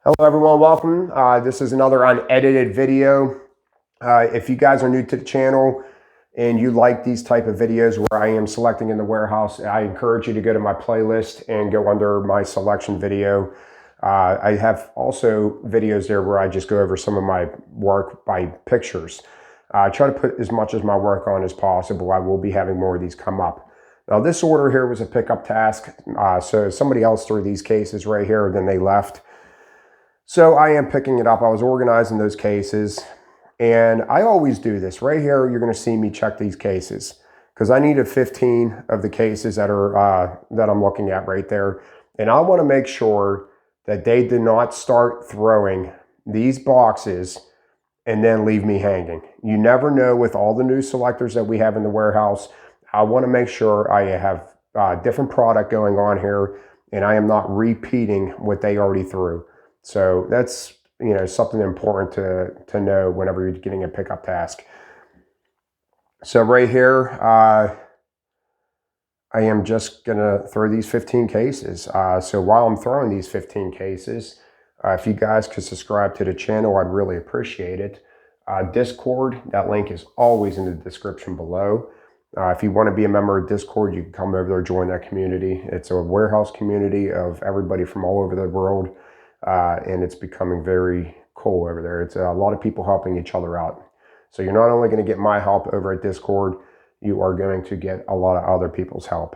Hello everyone, welcome. This is another unedited video. If you guys are new to the channel and you like these type of videos where I am selecting in the warehouse, I encourage you to go to my playlist and go under my selection video. I have also videos there where I just go over some of my work by pictures. I try to put as much of my work on as possible. I will be having more of these come up. Now this order here was a pickup task. So somebody else threw these cases right here, then they left. So I am picking it up. I was organizing those cases, and I always do this. Right here, you're going to see me check these cases because I needed 15 of the cases that I'm looking at right there. And I want to make sure that they did not start throwing these boxes and then leave me hanging. You never know with all the new selectors that we have in the warehouse. I want to make sure I have different product going on here and I am not repeating what they already threw. So that's, something important to know whenever you're getting a pickup task. So right here, I am just gonna throw these 15 cases. So while I'm throwing these 15 cases, if you guys could subscribe to the channel, I'd really appreciate it. Discord, that link is always in the description below. If you want to be a member of Discord, you can come over there, join that community. It's a warehouse community of everybody from all over the world. And it's becoming very cool over there. It's a lot of people helping each other out. So you're not only going to get my help over at Discord, you are going to get a lot of other people's help.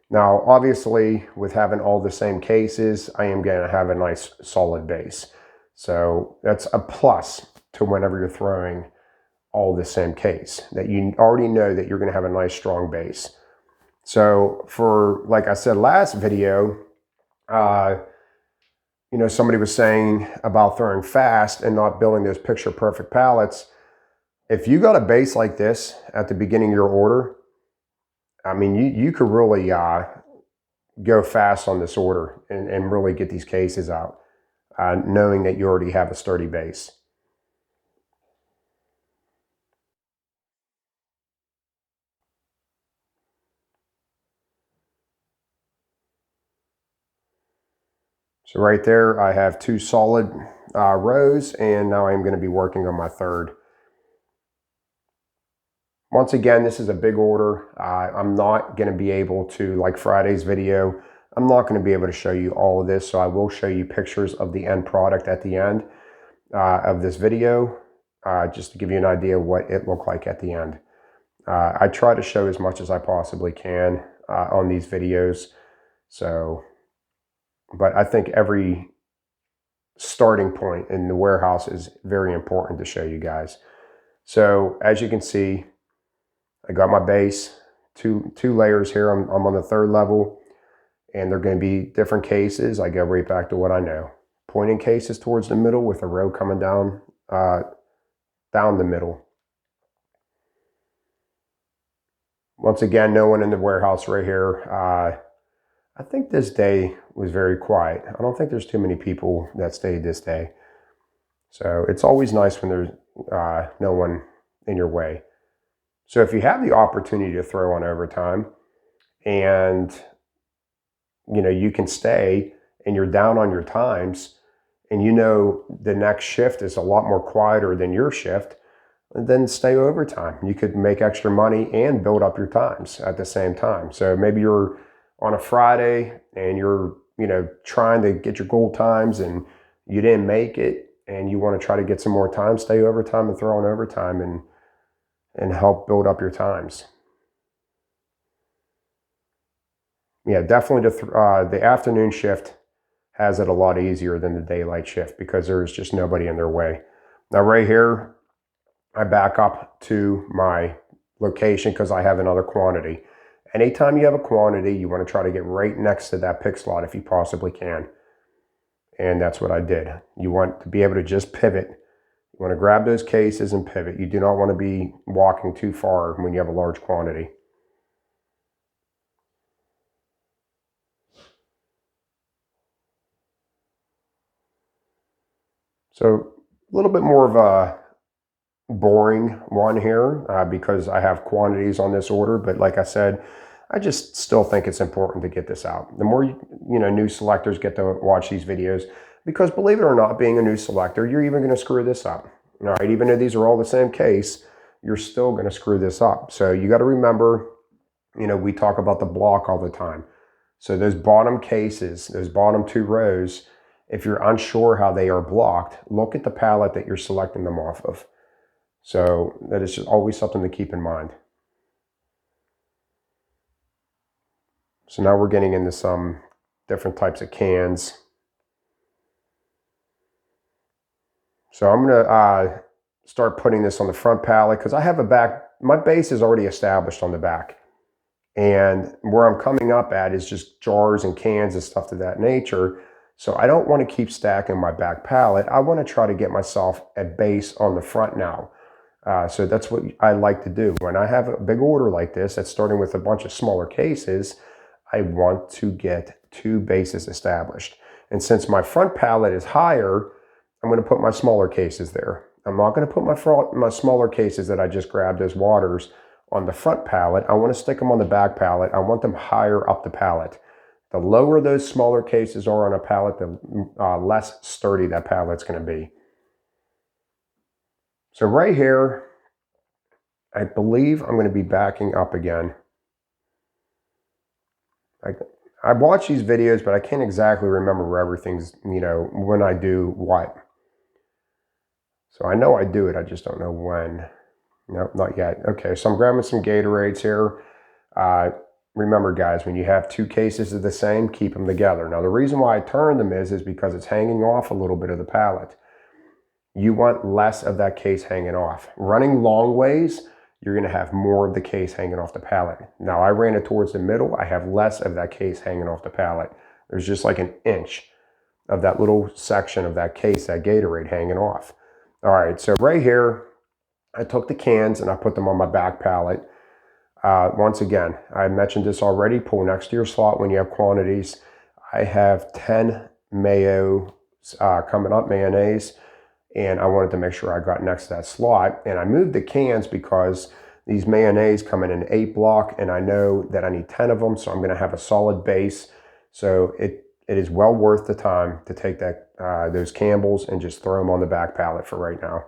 Now, obviously, with having all the same cases, I am going to have a nice solid base. So that's a plus to whenever you're throwing all the same case, that you already know that you're going to have a nice strong base. So for, like I said last video, somebody was saying about throwing fast and not building those picture perfect pallets. If you got a base like this at the beginning of your order, I mean, you could really go fast on this order and really get these cases out, knowing that you already have a sturdy base. So right there, I have two solid rows, and now I'm going to be working on my third. Once again, this is a big order. I'm not going to be able to, like Friday's video, I'm not going to be able to show you all of this, so I will show you pictures of the end product at the end of this video, just to give you an idea of what it looked like at the end. I try to show as much as I possibly can on these videos, but I think every starting point in the warehouse is very important to show you guys. So as you can see, I got my base, two layers here. I'm on the third level, and they're going to be different cases. I go right back to what I know. Pointing cases towards the middle with a row coming down the middle. Once again, no one in the warehouse right here. I think this day was very quiet. I don't think there's too many people that stayed this day. So it's always nice when there's no one in your way. So if you have the opportunity to throw on overtime and you can stay and you're down on your times and the next shift is a lot more quieter than your shift, then stay overtime. You could make extra money and build up your times at the same time. So maybe you're on a Friday and you're trying to get your goal times and you didn't make it and you want to try to get some more time, stay overtime and throw on overtime and help build up your times. Yeah, definitely the afternoon shift has it a lot easier than the daylight shift because there's just nobody in their way. Now right here, I back up to my location because I have another quantity. Anytime you have a quantity, you want to try to get right next to that pick slot if you possibly can. And that's what I did. You want to be able to just pivot. You want to grab those cases and pivot. You do not want to be walking too far when you have a large quantity. So a little bit more of a boring one here because I have quantities on this order, but like I said, I just still think it's important to get this out. The more new selectors get to watch these videos, Because believe it or not, being a new selector, you're even going to screw this up. All right, even though these are all the same case, you're still going to screw this up. So you got to remember, you know, we talk about the block all the time. So those bottom cases, those bottom 2 rows, if you're unsure how they are blocked, look at the pallet that you're selecting them off of. So that is just always something to keep in mind. So now we're getting into some different types of cans. So I'm going to start putting this on the front pallet because I have a back, my base is already established on the back. And where I'm coming up at is just jars and cans and stuff of that nature. So I don't want to keep stacking my back pallet. I want to try to get myself a base on the front now. So that's what I like to do. When I have a big order like this, that's starting with a bunch of smaller cases, I want to get 2 bases established. And since my front pallet is higher, I'm going to put my smaller cases there. I'm not going to put my smaller cases that I just grabbed as waters on the front pallet. I want to stick them on the back pallet. I want them higher up the pallet. The lower those smaller cases are on a pallet, the less sturdy that pallet's going to be. So right here, I believe I'm going to be backing up again. I watch these videos, but I can't exactly remember where everything's, you know, when I do what. So I know I do it, I just don't know when. No, not yet. Okay, so I'm grabbing some Gatorades here. Remember, guys, when you have 2 cases of the same, keep them together. Now, the reason why I turn them is because it's hanging off a little bit of the pallet. You want less of that case hanging off. Running long ways, you're going to have more of the case hanging off the pallet. Now, I ran it towards the middle. I have less of that case hanging off the pallet. There's just like an inch of that little section of that case, that Gatorade hanging off. All right, so right here, I took the cans and I put them on my back pallet. Once again, I mentioned this already, pull next to your slot when you have quantities. I have 10 mayo coming up, mayonnaise, and I wanted to make sure I got next to that slot. And I moved the cans because these mayonnaise come in an 8 block, and I know that I need 10 of them, so I'm going to have a solid base. So it is well worth the time to take that those Campbell's and just throw them on the back pallet for right now.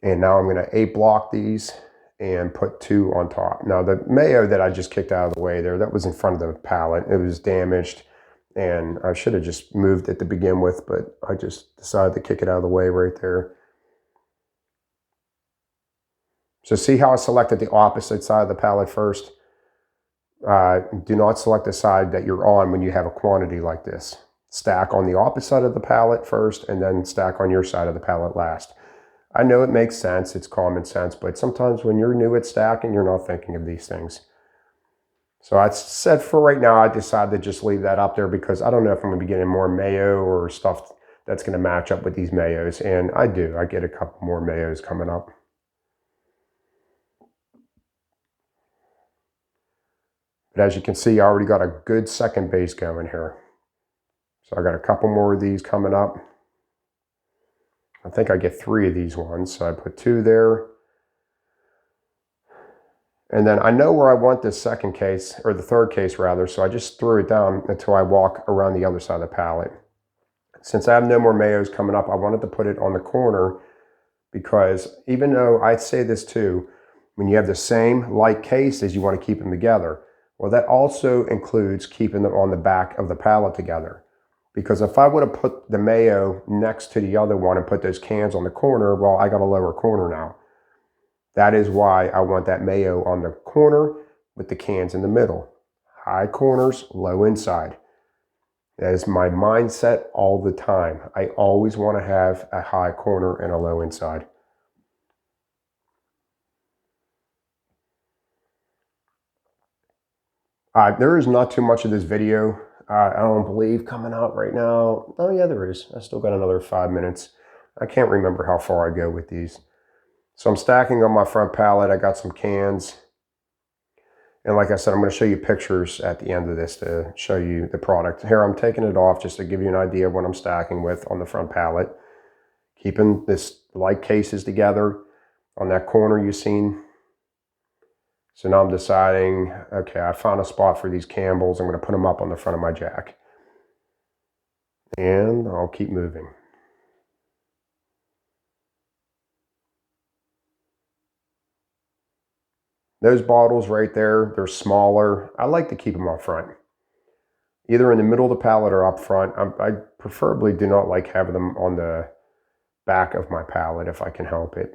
And now I'm going to 8 block these and put 2 on top. Now the mayo that I just kicked out of the way there, that was in front of the pallet. It was damaged and I should have just moved it to begin with, but I just decided to kick it out of the way right there. So see how I selected the opposite side of the pallet first? Do not select the side that you're on when you have a quantity like this. Stack on the opposite side of the pallet first and then stack on your side of the pallet last. I know it makes sense, it's common sense, but sometimes when you're new at stacking, you're not thinking of these things. So I said for right now, I decided to just leave that up there because I don't know if I'm going to be getting more mayo or stuff that's going to match up with these mayos. And I do, I get a couple more mayos coming up. But as you can see, I already got a good second base going here. So I got a couple more of these coming up. I think I get 3 of these ones, so I put 2 there. And then I know where I want this second case, or the third case rather, so I just threw it down until I walk around the other side of the pallet. Since I have no more mayos coming up, I wanted to put it on the corner because even though I say this too, when you have the same like cases, you want to keep them together. Well, that also includes keeping them on the back of the pallet together. Because if I would have put the mayo next to the other one and put those cans on the corner, well, I got a lower corner now. That is why I want that mayo on the corner with the cans in the middle. High corners, low inside. That is my mindset all the time. I always want to have a high corner and a low inside. There is not too much of this video. I don't believe coming out right now. Oh yeah, there is. I still got another 5 minutes. I can't remember how far I go with these. So I'm stacking on my front pallet. I got some cans. And like I said, I'm going to show you pictures at the end of this to show you the product. Here, I'm taking it off just to give you an idea of what I'm stacking with on the front pallet. Keeping this like cases together. On that corner you've seen. So now I'm deciding, okay, I found a spot for these Campbells. I'm going to put them up on the front of my jack. And I'll keep moving. Those bottles right there, they're smaller. I like to keep them up front. Either in the middle of the pallet or up front. I preferably do not like having them on the back of my pallet if I can help it.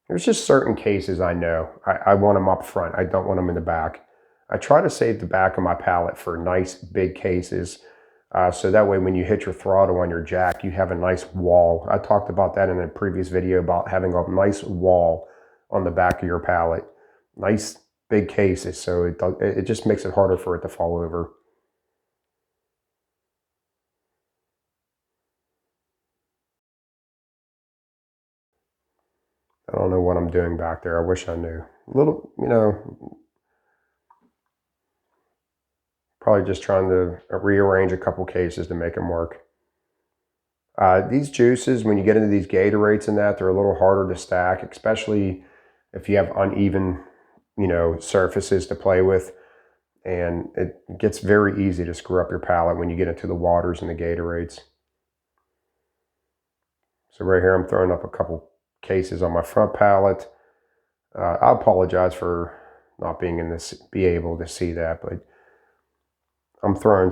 There's just certain cases I know. I want them up front. I don't want them in the back. I try to save the back of my pallet for nice big cases. So that way when you hit your throttle on your jack, you have a nice wall. I talked about that in a previous video about having a nice wall on the back of your pallet. Nice big cases, so it just makes it harder for it to fall over. I don't know what I'm doing back there. I wish I knew. A little, probably just trying to rearrange a couple cases to make them work. These juices, when you get into these Gatorades and that, they're a little harder to stack, especially if you have uneven, surfaces to play with. And it gets very easy to screw up your pallet when you get into the waters and the Gatorades. So right here, I'm throwing up a couple cases on my front pallet. I apologize for not being able to see that, but I'm throwing,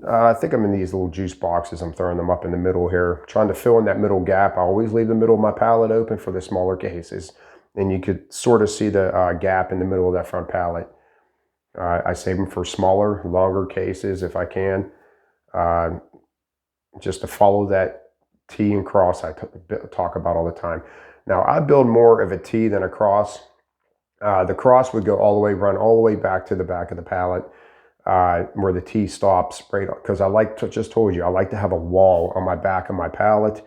I think I'm in these little juice boxes. I'm throwing them up in the middle here, trying to fill in that middle gap. I always leave the middle of my pallet open for the smaller cases. And you could sort of see the gap in the middle of that front pallet. I save them for smaller, longer cases if I can, just to follow that T and cross I talk about all the time. Now, I build more of a T than a cross. The cross would go run all the way back to the back of the pallet, where the T stops, right? Because just told you, I like to have a wall on my back of my pallet,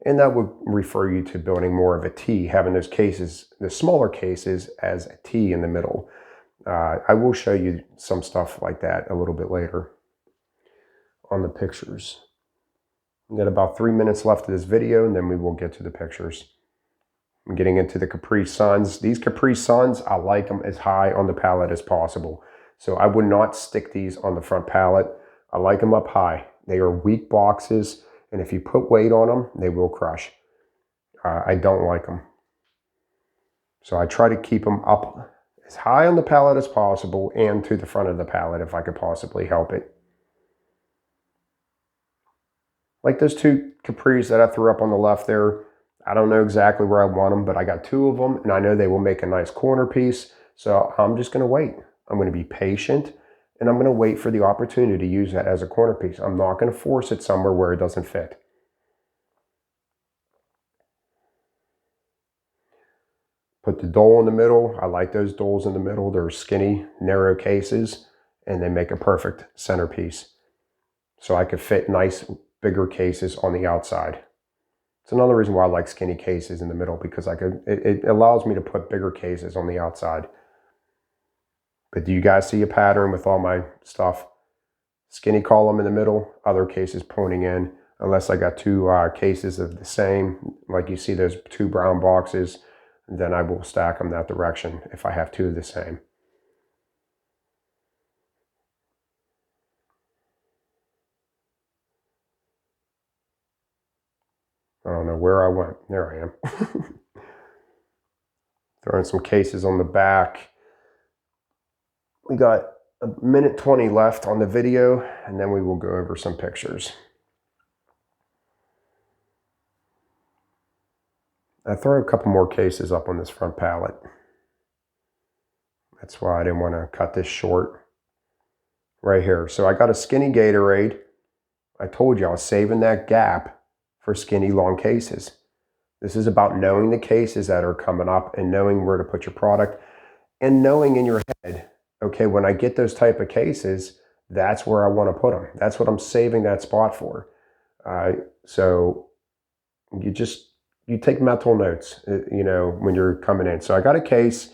and that would refer you to building more of a T, having those cases, the smaller cases, as a T in the middle. I will show you some stuff like that a little bit later on the pictures. We've got about 3 minutes left of this video, and then we will get to the pictures. I'm getting into the Capri Suns. These Capri Suns, I like them as high on the pallet as possible. So I would not stick these on the front pallet. I like them up high. They are weak boxes, and if you put weight on them, they will crush. I don't like them. So I try to keep them up as high on the pallet as possible and to the front of the pallet if I could possibly help it. Like those two Capris that I threw up on the left there, I don't know exactly where I want them, but I got 2 of them, and I know they will make a nice corner piece. So I'm just going to wait. I'm going to be patient, and I'm going to wait for the opportunity to use that as a corner piece. I'm not going to force it somewhere where it doesn't fit. Put the dole in the middle. I like those doles in the middle. They're skinny, narrow cases, and they make a perfect centerpiece. So I could fit nice, bigger cases on the outside. It's another reason why I like skinny cases in the middle, because it allows me to put bigger cases on the outside. But do you guys see a pattern with all my stuff? Skinny column in the middle, other cases pointing in, unless I got 2 cases of the same, like you see those 2 brown boxes, then I will stack them that direction if I have 2 of the same. I don't know where I went. There I am. Throwing some cases on the back. We got a minute 20 left on the video, and then we will go over some pictures. I throw a couple more cases up on this front pallet. That's why I didn't want to cut this short right here. So I got a skinny Gatorade. I told you I was saving that gap for skinny long cases. This is about knowing the cases that are coming up and knowing where to put your product and knowing in your head, okay, when I get those type of cases, that's where I want to put them. That's what I'm saving that spot for. So you take mental notes, when you're coming in. So I got a case.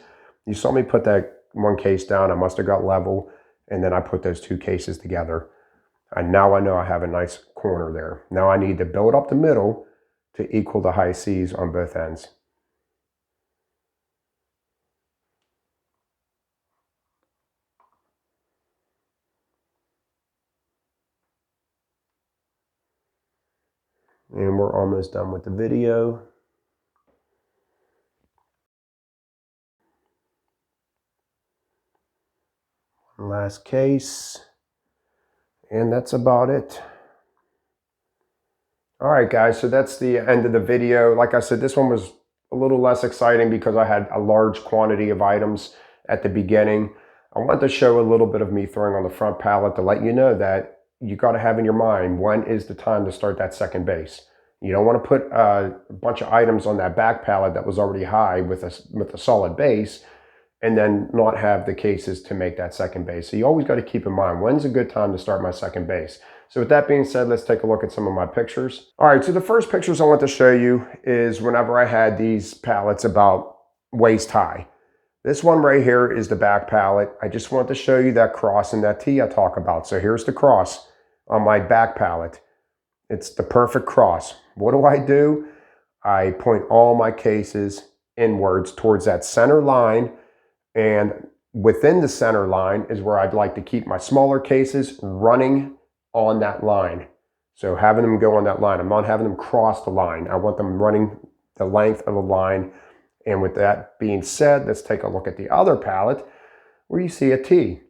You saw me put that one case down. I must have got level, and then I put those 2 cases together. And now I know I have a nice corner there. Now I need to build up the middle to equal the high C's on both ends. And we're almost done with the video. Last case. And that's about it. All right, guys, so that's the end of the video. Like I said, this one was a little less exciting because I had a large quantity of items at the beginning. I wanted to show a little bit of me throwing on the front pallet to let you know that you got to have in your mind, when is the time to start that second base? You don't want to put a bunch of items on that back pallet that was already high with a solid base, and then not have the cases to make that second base. So you always got to keep in mind, when's a good time to start my second base? So with that being said, let's take a look at some of my pictures. All right, so the first pictures I want to show you is whenever I had these pallets about waist high. This one right here is the back pallet. I just want to show you that cross and that T I talk about. So here's the cross on my back pallet. It's the perfect cross. What do? I point all my cases inwards towards that center line, and within the center line is where I'd like to keep my smaller cases running on that line. So having them go on that line, I'm not having them cross the line. I want them running the length of the line. And with that being said, let's take a look at the other pallet where you see a T.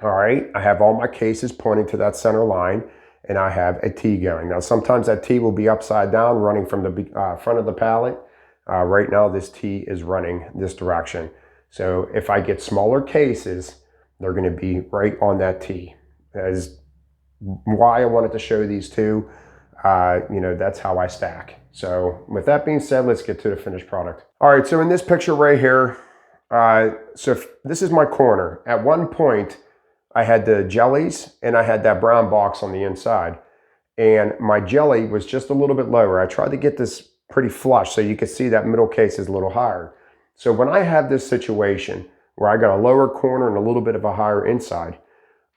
All right, I have all my cases pointing to that center line, and I have a T going. Now, sometimes that T will be upside down, running from the front of the pallet. Right now, this T is running this direction. So if I get smaller cases, they're going to be right on that T. That is why I wanted to show these two. That's how I stack. So with that being said, let's get to the finished product. All right, so in this picture right here, this is my corner. At one point, I had the jellies and I had that brown box on the inside. And my jelly was just a little bit lower. I tried to get this pretty flush so you could see that middle case is a little higher. So when I have this situation where I got a lower corner and a little bit of a higher inside,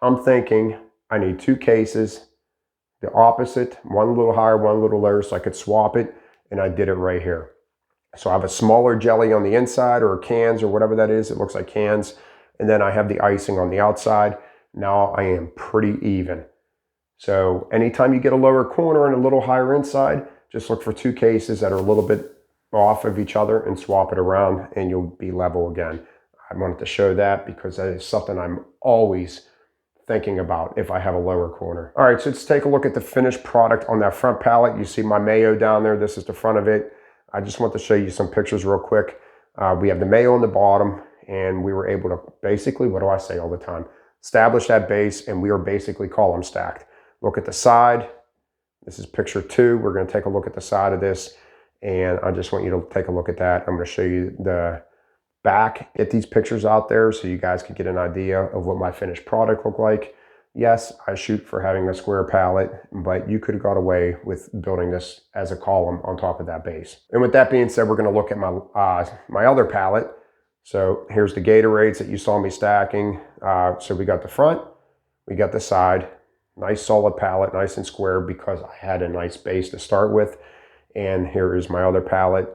I'm thinking I need two cases, the opposite, one a little higher, one a little lower, so I could swap it, and I did it right here. So I have a smaller jelly on the inside, or cans, or whatever that is. It looks like cans. And then I have the icing on the outside. Now I am pretty even. So anytime you get a lower corner and a little higher inside, just look for two cases that are a little bit off of each other and swap it around, and you'll be level again. I wanted to show that because that is something I'm always thinking about if I have a lower corner. All right, so let's take a look at the finished product on that front pallet. You see my mayo down there. This is the front of it. I just want to show you some pictures real quick. We have the mayo on the bottom, and we were able to basically, what do I say all the time? Establish that base, and we are basically column stacked. Look at the side. This is picture 2. We're going to take a look at the side of this, and I just want you to take a look at that. I'm going to show you the back at these pictures out there so you guys can get an idea of what my finished product looked like. Yes, I shoot for having a square pallet, but you could have got away with building this as a column on top of that base. And with that being said, we're going to look at my other pallet. So here's the Gatorades that you saw me stacking. So we got the front, we got the side, nice solid pallet, nice and square because I had a nice base to start with. And here is my other pallet.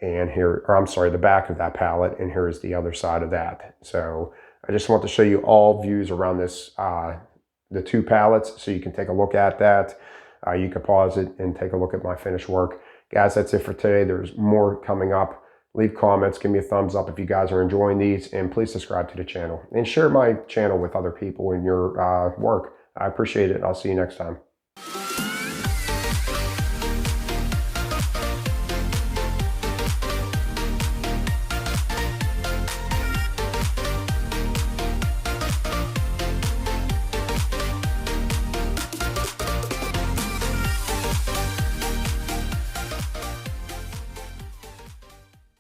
And here, or I'm sorry, the back of that pallet, and here is the other side of that. So I just want to show you all views around this, the two pallets, so you can take a look at that. You can pause it and take a look at my finished work. Guys, that's it for today. There's more coming up. Leave comments, give me a thumbs up if you guys are enjoying these, and please subscribe to the channel. And share my channel with other people in your work. I appreciate it. I'll see you next time.